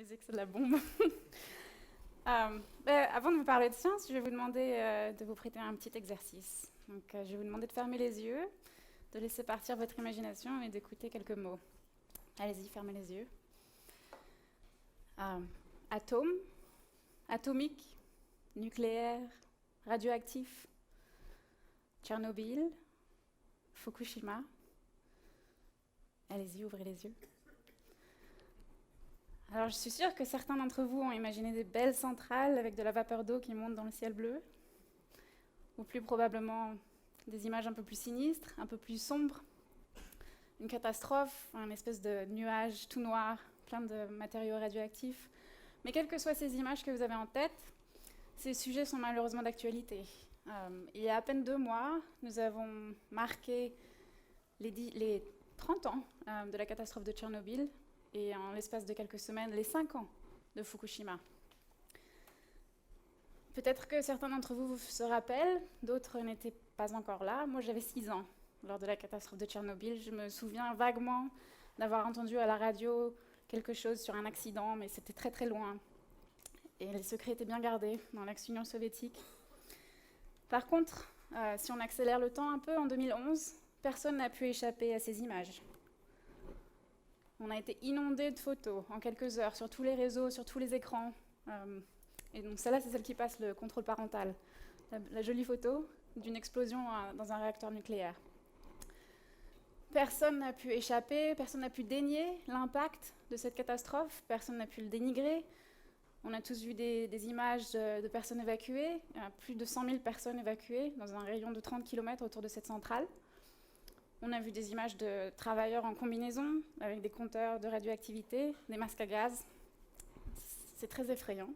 musique, c'est de la bombe. Avant de vous parler de science, je vais vous demander de vous prêter un petit exercice. Donc, je vais vous demander de fermer les yeux, de laisser partir votre imagination et d'écouter quelques mots. Allez-y, fermez les yeux. Atome, atomique, nucléaire, radioactif, Tchernobyl, Fukushima. Allez-y, ouvrez les yeux. Alors, je suis sûre que certains d'entre vous ont imaginé des belles centrales avec de la vapeur d'eau qui monte dans le ciel bleu, ou plus probablement des images un peu plus sinistres, un peu plus sombres, une catastrophe, un espèce de nuage tout noir, plein de matériaux radioactifs. Mais quelles que soient ces images que vous avez en tête, ces sujets sont malheureusement d'actualité. Il y a à peine 2 mois, nous avons marqué les 30 ans de la catastrophe de Tchernobyl, et en l'espace de quelques semaines, les 5 ans de Fukushima. Peut-être que certains d'entre vous se rappellent, d'autres n'étaient pas encore là. Moi, j'avais 6 ans lors de la catastrophe de Tchernobyl. Je me souviens vaguement d'avoir entendu à la radio quelque chose sur un accident, mais c'était très très loin. Et les secrets étaient bien gardés dans l'ex-Union soviétique. Par contre, si on accélère le temps un peu, en 2011, personne n'a pu échapper à ces images. On a été inondé de photos en quelques heures sur tous les réseaux, sur tous les écrans. Et donc celle-là, c'est celle qui passe le contrôle parental. La jolie photo d'une explosion dans un réacteur nucléaire. Personne n'a pu échapper, personne n'a pu dénier l'impact de cette catastrophe, personne n'a pu le dénigrer. On a tous vu des images de personnes évacuées, plus de 100 000 personnes évacuées dans un rayon de 30 km autour de cette centrale. On a vu des images de travailleurs en combinaison, avec des compteurs de radioactivité, des masques à gaz. C'est très effrayant.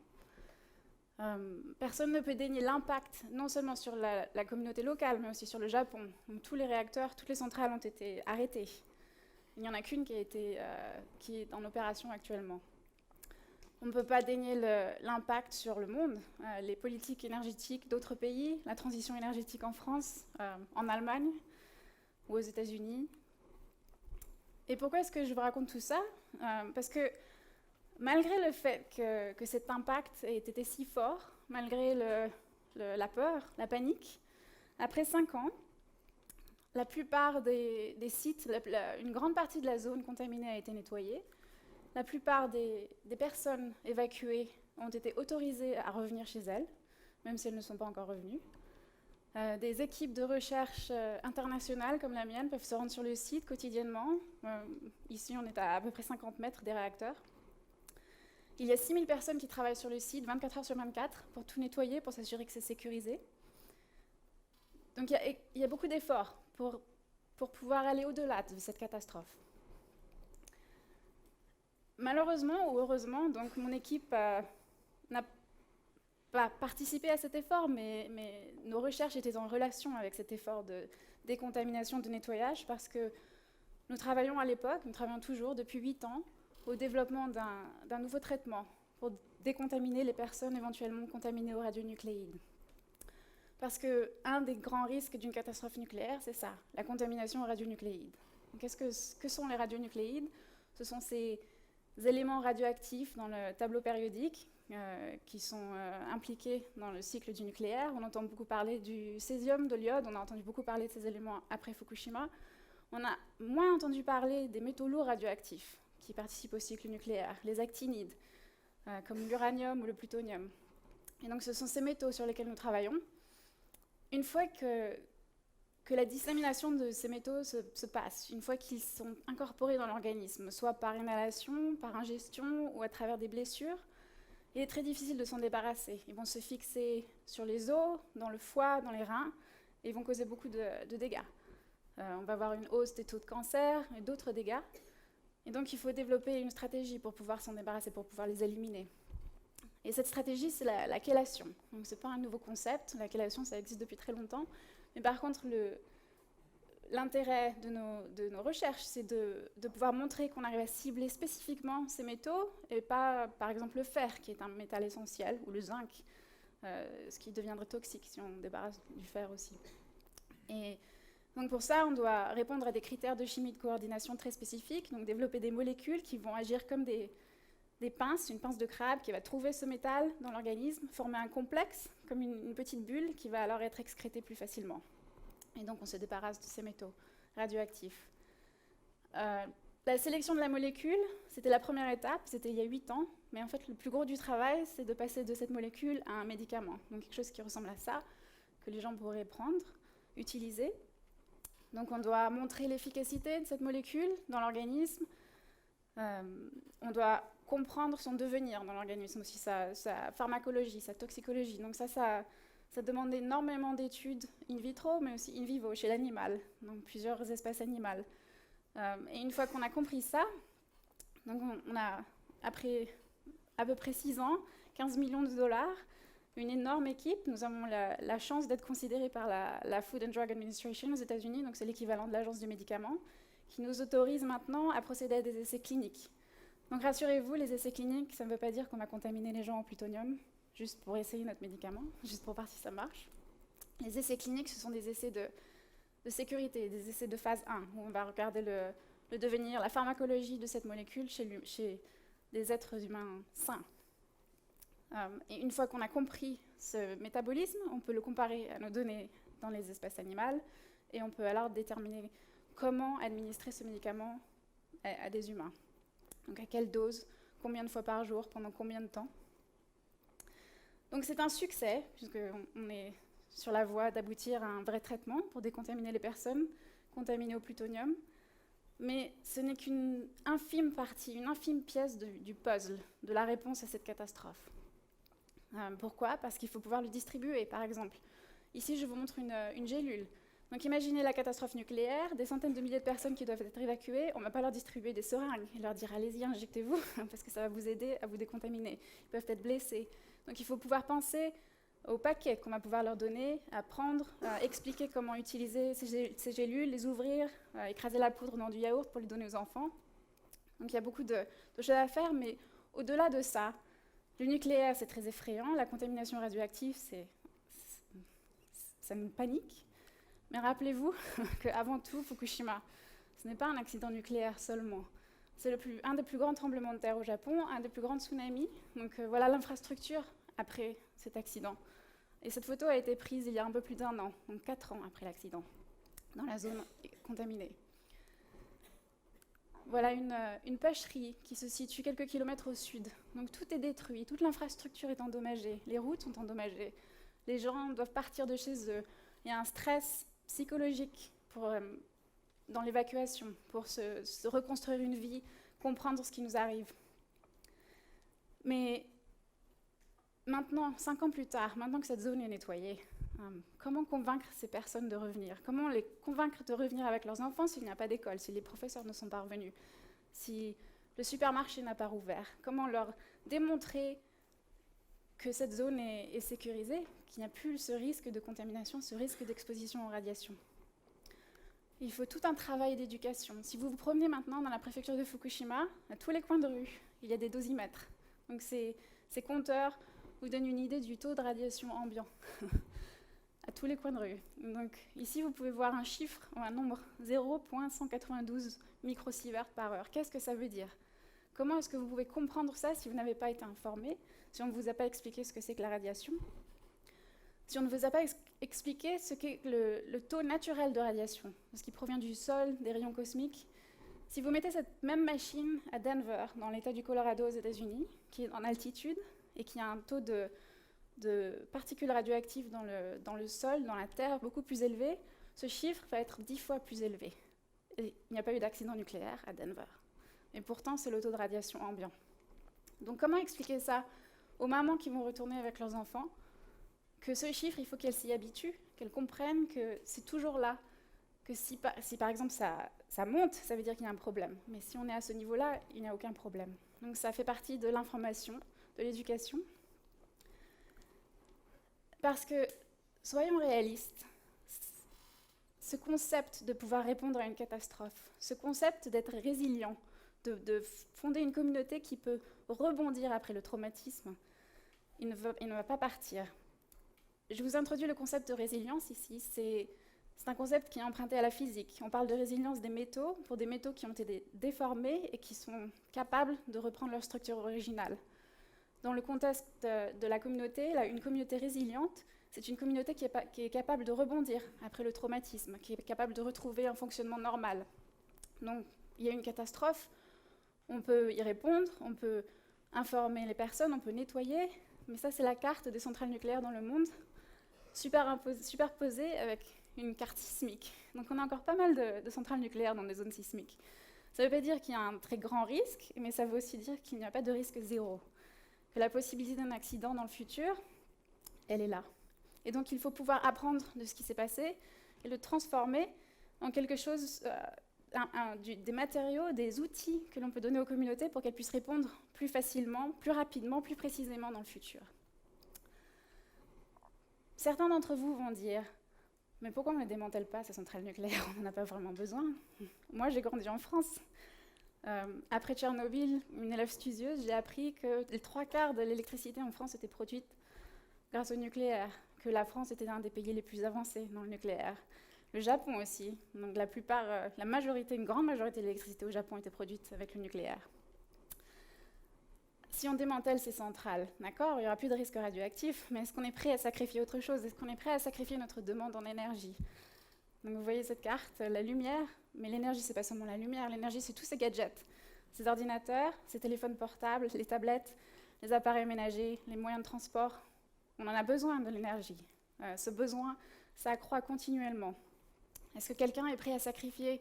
Personne ne peut dénier l'impact, non seulement sur la communauté locale, mais aussi sur le Japon, où tous les réacteurs, toutes les centrales ont été arrêtées. Il n'y en a qu'une qui est en opération actuellement. On ne peut pas dénier l'impact sur le monde, les politiques énergétiques d'autres pays, la transition énergétique en France, en Allemagne, ou aux États-Unis. Et pourquoi est-ce que je vous raconte tout ça ? Parce que malgré le fait que cet impact ait été si fort, malgré la peur, la panique, après 5 ans, la plupart des sites, une grande partie de la zone contaminée a été nettoyée. La plupart des personnes évacuées ont été autorisées à revenir chez elles, même si elles ne sont pas encore revenues. Des équipes de recherche internationales comme la mienne peuvent se rendre sur le site quotidiennement. Ici, on est à peu près 50 mètres des réacteurs. Il y a 6 000 personnes qui travaillent sur le site 24 heures sur 24 pour tout nettoyer, pour s'assurer que c'est sécurisé. Donc il y a beaucoup d'efforts pour pouvoir aller au-delà de cette catastrophe. Malheureusement ou heureusement, donc mon équipe n'a pas participé à cet effort, mais nos recherches étaient en relation avec cet effort de décontamination, de nettoyage, parce que nous travaillons toujours depuis 8 ans, au développement d'un nouveau traitement pour décontaminer les personnes éventuellement contaminées aux radionucléides. Parce qu'un des grands risques d'une catastrophe nucléaire, c'est ça, la contamination aux radionucléides. Que sont les radionucléides ? Ce sont ces éléments radioactifs dans le tableau périodique qui sont impliqués dans le cycle du nucléaire. On entend beaucoup parler du césium, de l'iode, on a entendu beaucoup parler de ces éléments après Fukushima. On a moins entendu parler des métaux lourds radioactifs qui participent au cycle nucléaire, les actinides, comme l'uranium ou le plutonium. Et donc ce sont ces métaux sur lesquels nous travaillons. Une fois que la dissémination de ces métaux se passe, une fois qu'ils sont incorporés dans l'organisme, soit par inhalation, par ingestion ou à travers des blessures, il est très difficile de s'en débarrasser. Ils vont se fixer sur les os, dans le foie, dans les reins, et ils vont causer beaucoup de dégâts. On va avoir une hausse des taux de cancer et d'autres dégâts. Et donc il faut développer une stratégie pour pouvoir s'en débarrasser, pour pouvoir les éliminer. Et cette stratégie, c'est la chélation. Donc ce n'est pas un nouveau concept, la chélation, ça existe depuis très longtemps. Mais par contre, l'intérêt de nos recherches, c'est de pouvoir montrer qu'on arrive à cibler spécifiquement ces métaux, et pas, par exemple, le fer, qui est un métal essentiel, ou le zinc, ce qui deviendrait toxique si on débarrasse du fer aussi. Et donc pour ça, on doit répondre à des critères de chimie de coordination très spécifiques, donc développer des molécules qui vont agir comme des des pinces, une pince de crabe qui va trouver ce métal dans l'organisme, former un complexe, comme une petite bulle, qui va alors être excrétée plus facilement. Et donc on se débarrasse de ces métaux radioactifs. La sélection de la molécule, c'était la première étape, c'était il y a 8 ans, mais en fait le plus gros du travail, c'est de passer de cette molécule à un médicament, donc quelque chose qui ressemble à ça, que les gens pourraient prendre, utiliser. Donc on doit montrer l'efficacité de cette molécule dans l'organisme, on doit comprendre son devenir dans l'organisme, aussi sa pharmacologie, sa toxicologie. Donc ça demande énormément d'études in vitro, mais aussi in vivo, chez l'animal, donc plusieurs espèces animales. Et une fois qu'on a compris ça, donc on a, après à peu près 6 ans, 15 millions de dollars, une énorme équipe. Nous avons la chance d'être considérés par la Food and Drug Administration aux États-Unis, donc c'est l'équivalent de l'agence du médicament, qui nous autorise maintenant à procéder à des essais cliniques. Donc rassurez-vous, les essais cliniques, ça ne veut pas dire qu'on va contaminer les gens en plutonium, juste pour essayer notre médicament, juste pour voir si ça marche. Les essais cliniques, ce sont des essais de sécurité, des essais de phase 1, où on va regarder le devenir, la pharmacologie de cette molécule chez des êtres humains sains. Et une fois qu'on a compris ce métabolisme, on peut le comparer à nos données dans les espèces animales, et on peut alors déterminer comment administrer ce médicament à des humains. Donc à quelle dose, combien de fois par jour, pendant combien de temps. Donc c'est un succès, puisqu'on est sur la voie d'aboutir à un vrai traitement pour décontaminer les personnes contaminées au plutonium. Mais ce n'est qu'une infime partie, une infime pièce du puzzle, de la réponse à cette catastrophe. Pourquoi ? Parce qu'il faut pouvoir le distribuer, par exemple. Ici, je vous montre une gélule. Donc imaginez la catastrophe nucléaire, des centaines de milliers de personnes qui doivent être évacuées, on ne va pas leur distribuer des seringues et leur dire allez-y, injectez-vous, parce que ça va vous aider à vous décontaminer. Ils peuvent être blessés. Donc il faut pouvoir penser aux paquets qu'on va pouvoir leur donner, à prendre, à expliquer comment utiliser ces gélules, les ouvrir, écraser la poudre dans du yaourt pour les donner aux enfants. Donc il y a beaucoup de choses à faire, mais au-delà de ça, le nucléaire c'est très effrayant, la contamination radioactive ça nous panique. Mais rappelez-vous qu'avant tout, Fukushima, ce n'est pas un accident nucléaire seulement. C'est un des plus grands tremblements de terre au Japon, un des plus grands tsunamis. Donc voilà l'infrastructure après cet accident. Et cette photo a été prise il y a un peu plus d'1 an, donc 4 ans après l'accident, dans la zone contaminée. Voilà une pêcherie qui se situe quelques kilomètres au sud. Donc tout est détruit, toute l'infrastructure est endommagée, les routes sont endommagées, les gens doivent partir de chez eux. Il y a un stress psychologique dans l'évacuation, pour se reconstruire une vie, comprendre ce qui nous arrive. Mais maintenant, 5 ans plus tard, maintenant que cette zone est nettoyée, comment convaincre ces personnes de revenir ? Comment les convaincre de revenir avec leurs enfants s'il n'y a pas d'école, si les professeurs ne sont pas revenus, si le supermarché n'a pas rouvert ? Comment leur démontrer que cette zone est sécurisée, qu'il n'y a plus ce risque de contamination, ce risque d'exposition aux radiations ? Il faut tout un travail d'éducation. Si vous vous promenez maintenant dans la préfecture de Fukushima, à tous les coins de rue, il y a des dosimètres. Donc ces compteurs vous donnent une idée du taux de radiation ambiant à tous les coins de rue. Donc ici, vous pouvez voir un chiffre, un nombre 0,192 microsieverts par heure. Qu'est-ce que ça veut dire ? Comment est-ce que vous pouvez comprendre ça si vous n'avez pas été informé, si on ne vous a pas expliqué ce que c'est que la radiation ? Si on ne vous a pas expliqué ce qu'est le taux naturel de radiation, ce qui provient du sol, des rayons cosmiques, si vous mettez cette même machine à Denver, dans l'État du Colorado aux États-Unis, qui est en altitude et qui a un taux de particules radioactives dans le sol, dans la terre, beaucoup plus élevé, ce chiffre va être 10 fois plus élevé. Et il n'y a pas eu d'accident nucléaire à Denver. Et pourtant, c'est le taux de radiation ambiant. Donc comment expliquer ça aux mamans qui vont retourner avec leurs enfants ? Que ce chiffre, il faut qu'elles s'y habituent, qu'elles comprennent que c'est toujours là, que si par exemple ça monte, ça veut dire qu'il y a un problème. Mais si on est à ce niveau-là, il n'y a aucun problème. Donc ça fait partie de l'information, de l'éducation. Parce que, soyons réalistes, ce concept de pouvoir répondre à une catastrophe, ce concept d'être résilient, de fonder une communauté qui peut rebondir après le traumatisme, il ne va pas partir. Je vous introduis le concept de résilience ici. C'est C'est un concept qui est emprunté à la physique. On parle de résilience des métaux pour des métaux qui ont été déformés et qui sont capables de reprendre leur structure originale. Dans le contexte de la communauté, une communauté résiliente, c'est une communauté qui est capable de rebondir après le traumatisme, qui est capable de retrouver un fonctionnement normal. Donc, il y a une catastrophe, on peut y répondre, on peut informer les personnes, on peut nettoyer, mais ça, c'est la carte des centrales nucléaires dans le monde, superposée avec une carte sismique. Donc, on a encore pas mal de centrales nucléaires dans des zones sismiques. Ça ne veut pas dire qu'il y a un très grand risque, mais ça veut aussi dire qu'il n'y a pas de risque zéro. Que la possibilité d'un accident dans le futur, elle est là. Et donc, il faut pouvoir apprendre de ce qui s'est passé et le transformer en quelque chose, des matériaux, des outils que l'on peut donner aux communautés pour qu'elles puissent répondre plus facilement, plus rapidement, plus précisément dans le futur. Certains d'entre vous vont dire « Mais pourquoi on ne démantèle pas ces centrales nucléaires? On n'en a pas vraiment besoin. » Moi, j'ai grandi en France. Après Tchernobyl, une élève studieuse, j'ai appris que les 3/4 de l'électricité en France était produite grâce au nucléaire, que la France était l'un des pays les plus avancés dans le nucléaire. Le Japon aussi, donc une grande majorité de l'électricité au Japon était produite avec le nucléaire. Si on démantèle ces centrales, d'accord, il n'y aura plus de risque radioactif, mais est-ce qu'on est prêt à sacrifier autre chose? Est-ce qu'on est prêt à sacrifier notre demande en énergie? Donc vous voyez cette carte, la lumière, mais l'énergie, c'est pas seulement la lumière, l'énergie, c'est tous ces gadgets, ces ordinateurs, ces téléphones portables, les tablettes, les appareils ménagers, les moyens de transport. On en a besoin de l'énergie. Ce besoin s'accroît continuellement. Est-ce que quelqu'un est prêt à sacrifier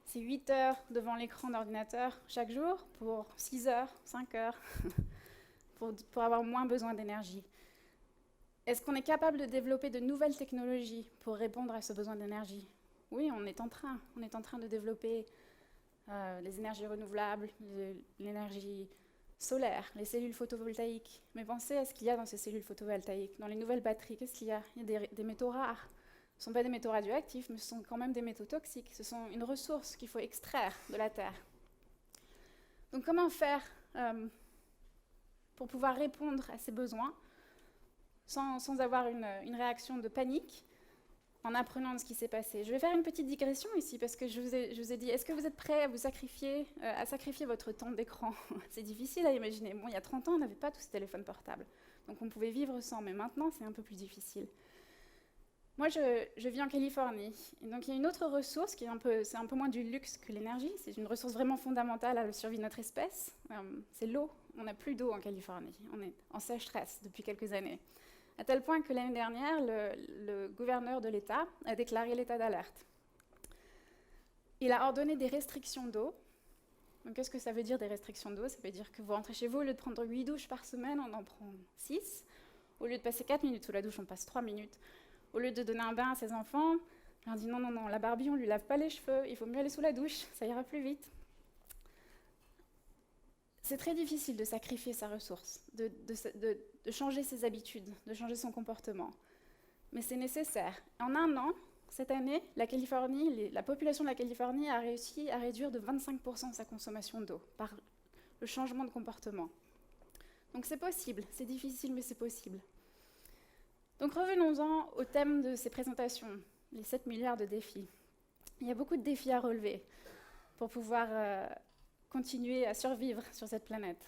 ces 8 heures devant l'écran d'ordinateur chaque jour pour 6 heures, 5 heures, pour avoir moins besoin d'énergie? Est-ce qu'on est capable de développer de nouvelles technologies pour répondre à ce besoin d'énergie? Oui, on est en train de développer les énergies renouvelables, l'énergie solaire, les cellules photovoltaïques. Mais pensez à ce qu'il y a dans ces cellules photovoltaïques, dans les nouvelles batteries. Qu'est-ce qu'il y a? Il y a des métaux rares. Ce ne sont pas des métaux radioactifs, mais ce sont quand même des métaux toxiques. Ce sont une ressource qu'il faut extraire de la Terre. Donc comment faire pour pouvoir répondre à ces besoins sans avoir une réaction de panique en apprenant de ce qui s'est passé? Je vais faire une petite digression ici parce que je vous ai dit, est-ce que vous êtes prêts à sacrifier votre temps d'écran? C'est difficile à imaginer. Bon, il y a 30 ans, on n'avait pas tous ces téléphones portables. Donc on pouvait vivre sans, mais maintenant, c'est un peu plus difficile. Moi, je vis en Californie. Et donc il y a une autre ressource qui c'est un peu moins du luxe que l'énergie. C'est une ressource vraiment fondamentale à la survie de notre espèce. C'est l'eau. On n'a plus d'eau en Californie. On est en sécheresse depuis quelques années. À tel point que l'année dernière, le gouverneur de l'État a déclaré l'état d'alerte. Il a ordonné des restrictions d'eau. Donc qu'est-ce que ça veut dire des restrictions d'eau? Ça veut dire que vous rentrez chez vous, au lieu de prendre 8 douches par semaine, on en prend 6. Au lieu de passer 4 minutes sous la douche, on passe 3 minutes. Au lieu de donner un bain à ses enfants, on leur dit non, la Barbie, on ne lui lave pas les cheveux, il vaut mieux aller sous la douche, ça ira plus vite. C'est très difficile de sacrifier sa ressource, de changer ses habitudes, de changer son comportement. Mais c'est nécessaire. En un an, cette année, la population de la Californie a réussi à réduire de 25% sa consommation d'eau par le changement de comportement. Donc c'est possible, c'est difficile, mais c'est possible. Donc revenons-en au thème de ces présentations, les 7 milliards de défis. Il y a beaucoup de défis à relever pour pouvoir continuer à survivre sur cette planète.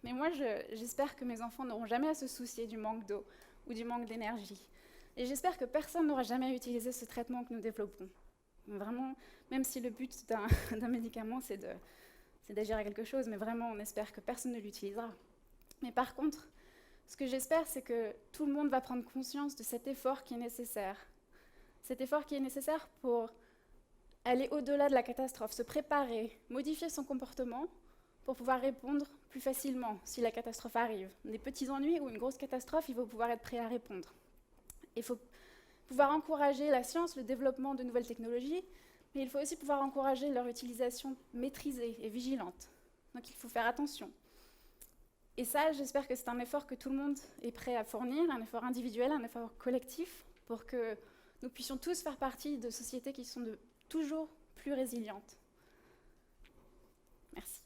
Mais moi, j'espère que mes enfants n'auront jamais à se soucier du manque d'eau ou du manque d'énergie. Et j'espère que personne n'aura jamais à utiliser ce traitement que nous développons. Vraiment, même si le but d'un médicament, c'est d'agir à quelque chose, mais vraiment, on espère que personne ne l'utilisera. Mais par contre, ce que j'espère, c'est que tout le monde va prendre conscience de cet effort qui est nécessaire. Cet effort qui est nécessaire pour aller au-delà de la catastrophe, se préparer, modifier son comportement pour pouvoir répondre plus facilement si la catastrophe arrive. Des petits ennuis ou une grosse catastrophe, il faut pouvoir être prêt à répondre. Il faut pouvoir encourager la science, le développement de nouvelles technologies, mais il faut aussi pouvoir encourager leur utilisation maîtrisée et vigilante. Donc il faut faire attention. Et ça, j'espère que c'est un effort que tout le monde est prêt à fournir, un effort individuel, un effort collectif, pour que nous puissions tous faire partie de sociétés qui sont toujours plus résilientes. Merci.